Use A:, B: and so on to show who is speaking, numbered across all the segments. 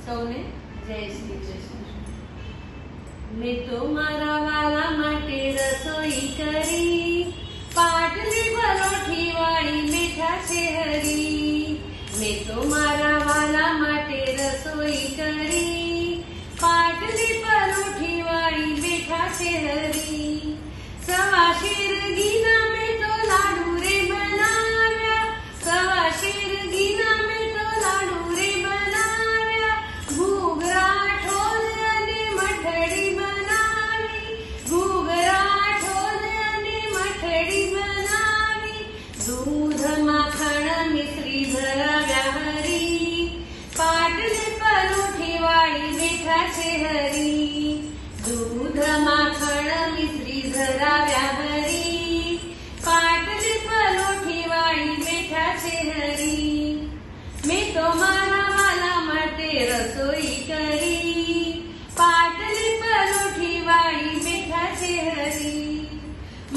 A: સૌને જય શ્રી કૃષ્ણ. મેં તો મારા વાલા માટે રસોઈ કરી, પાટલી પરોઠી વાળી બેઠા છે હરી. મેં તો મારા વાલા માટે રસોઈ કરી, પાટલી પરોઠી વાળી બેઠા છે હરી. સવા શેર ઘીના મેં તો લાડુ રે બનાવ્યા, સવા શેર ઘીના મેં તો લાડુ રે બનાવ્યા. ઘૂઘરા ઠોલ અને મઠડી બનાવી, ઘૂઘરા ઠોલ અને મઠડી બનાવી. દૂધ માખણ મિશ્રી ધરાવ્યા હરી, પાટલી પરોઠી વાળી બેઠા છે હરી. દૂધ માખણ મિશ્રી ધરાવ્યા હરી, પાટલી પરોઠી વાળી બેઠા છે હરી. મેં તો મારા વાલા માટે રસોઈ કરી, પાટલી પરોઠી વાળી બેઠા છે હરી.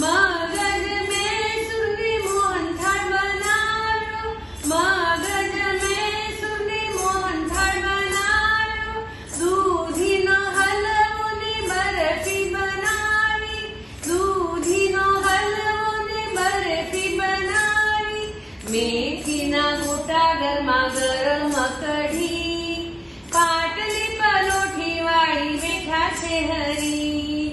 A: મગજ મૈસૂરની મોહનથાળ બનાવ્યો, મગજ મૈસૂરની મોહનથાળ બનાવ્યો. દૂધીનો હલવો ને બરફી બનાવી, દૂધીનો હલવો ને બરફી બનાવી. મેથીના ગોટા ગરમા ગરમ કઢી, પાટલી પરોઠી વાળી બેઠા છે હરી.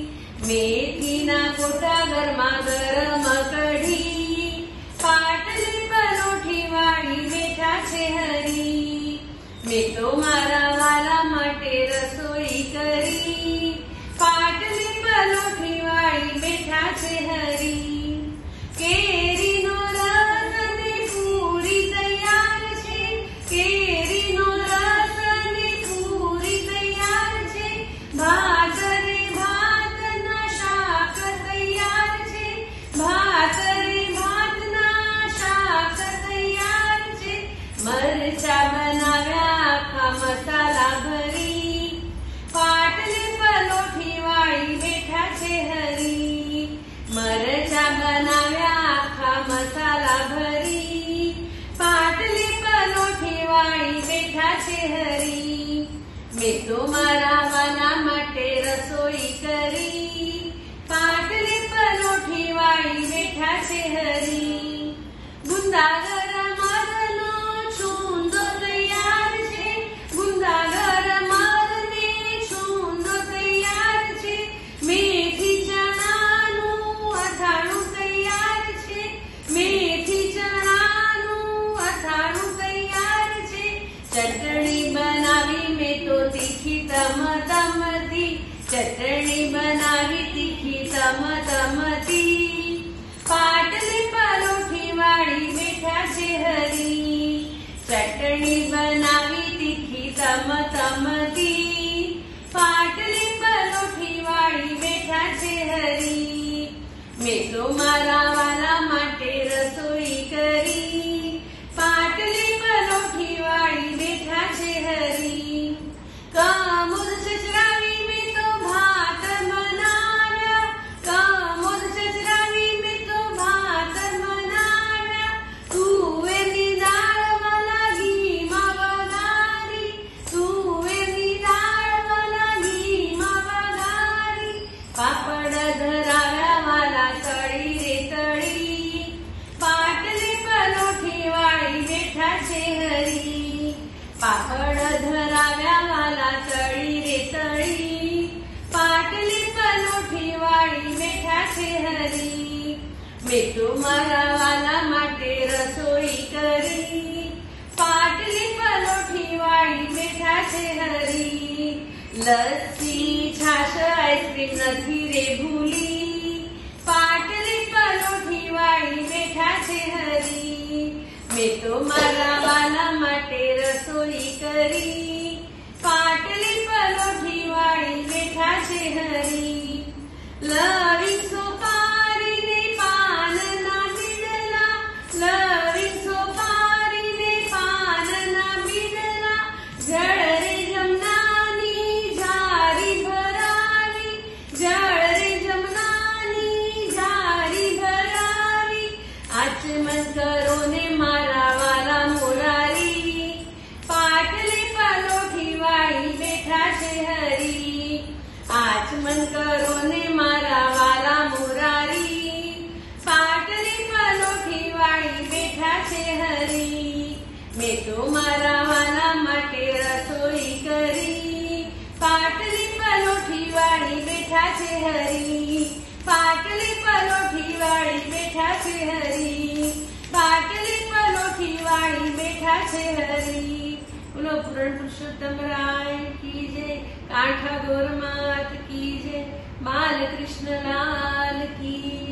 A: મેથીના ગોટા ગરમા ગરમ કઢી, પાટલી પરોઠી વાળી બેઠા છે હરી. મેં તો મારા વાલા માટે રસોઈ કરી, પાટલી પરોઠી વાળી બેઠા છે હરી. કેરીનો રસ અને પૂરી તૈયાર છે, કેરીનો રસ અને પૂરી તૈયાર છે. ભાત રે ભાતના શાક તૈયાર છે, ભાત રે ભાતના શાક તૈયાર છે. મરચા બનાવ્યા આખા મસાલા ભરી, પાટલી પરોઠી વાળી બેઠા છે હરી. મરચા બનાવ્યા આખા મસાલા ભરી, પાટલી પરોઠી વાળી બેઠા છે હરી. મેં તો મારા વાલા માટે રસોઈ કરી, પાટલી પરોઠી વાળી બેઠા છે હરી. ગુંદા ગરમરનો છૂંદો તૈયાર છે, ગુંદા ગરમરને છૂંદો તૈયાર છે. મેથી ચણાનું અથાણું તૈયાર છે, મેથી ચણાનું અથાણું તૈયાર છે. ચટણી બનાવી મેં તો તીખી તમતમતી, ચટણી બનાવી તીખી તમતમતી. પાટલી પરોઠી વાળી બેઠા છે હરી. ચટણી બનાવી તીખી તમતમતી, પાટલી પરોઠી વાળી બેઠા છે હરી. મેં તો મારા વાલા માટે રસોઈ કરી, પાટલી પરોઠી વાળી બેઠા છે હરી. કમોદ ચચરાવી મેં તો ભાત બનાવ્યા, કમોદ ચચરાવી મેં તો ભાત બનાવ્યા. તુવેરની દાળ વાલા ઘીમાં વઘારી, તુવેરની દાળ વાલા ઘીમાં વઘારી. પાપડ ધરાવ્યા વાલા તળી રે તળી, પાટલી પરોઠી વાળી બેઠા છે હરી. પાપડ ધરાવ્યા વાલા તળી રે તળી, પાટલી પરોઠી વાળી બેઠા છે હરી. મેં તો મારા વાલા માટે રસોઈ કરી, પાટલી પરોઠી વાળી બેઠા છે હરી. લસ્સી છાશ આઈસ્ક્રીમ નથી રે ભૂલી, પાટલી પરોઠી વાળી બેઠા છે હરી. મેં તો મારા વાલા માટે રસોઈ કરી, પાટલી પરોઠી વાળી બેઠા છે હરી. લવિંગ સોપારીને પાનના બીડલા, લવિંગ સોપારીને પાનના બીડલા. જળ રે જમનાની જારી ભરાવી, જળ રે જમનાની જારી ભરાવી. આચમન કરો ને મારા વાલા મોરારી, પાટલી પરોઠી વાળી હરી. આચમન કરો ને મારા વાલા મુરારી, પાટલી પલોઠી વાળી બેઠા છે હરી. મેં તો મારા વાલા માટે રસોઈ કરી, પાટલી પલોઠી વાળી બેઠા છે હરી. પાટલી પલોઠી વાળી બેઠા છે હરી. પાટલી પલોઠી વાળી બેઠા છે હરી. બોલો પૂરણ પુરુષોત્તમ રાય કી જય, કાંઠા ગોર માત કી જય, બાલકૃષ્ણ લાલ કી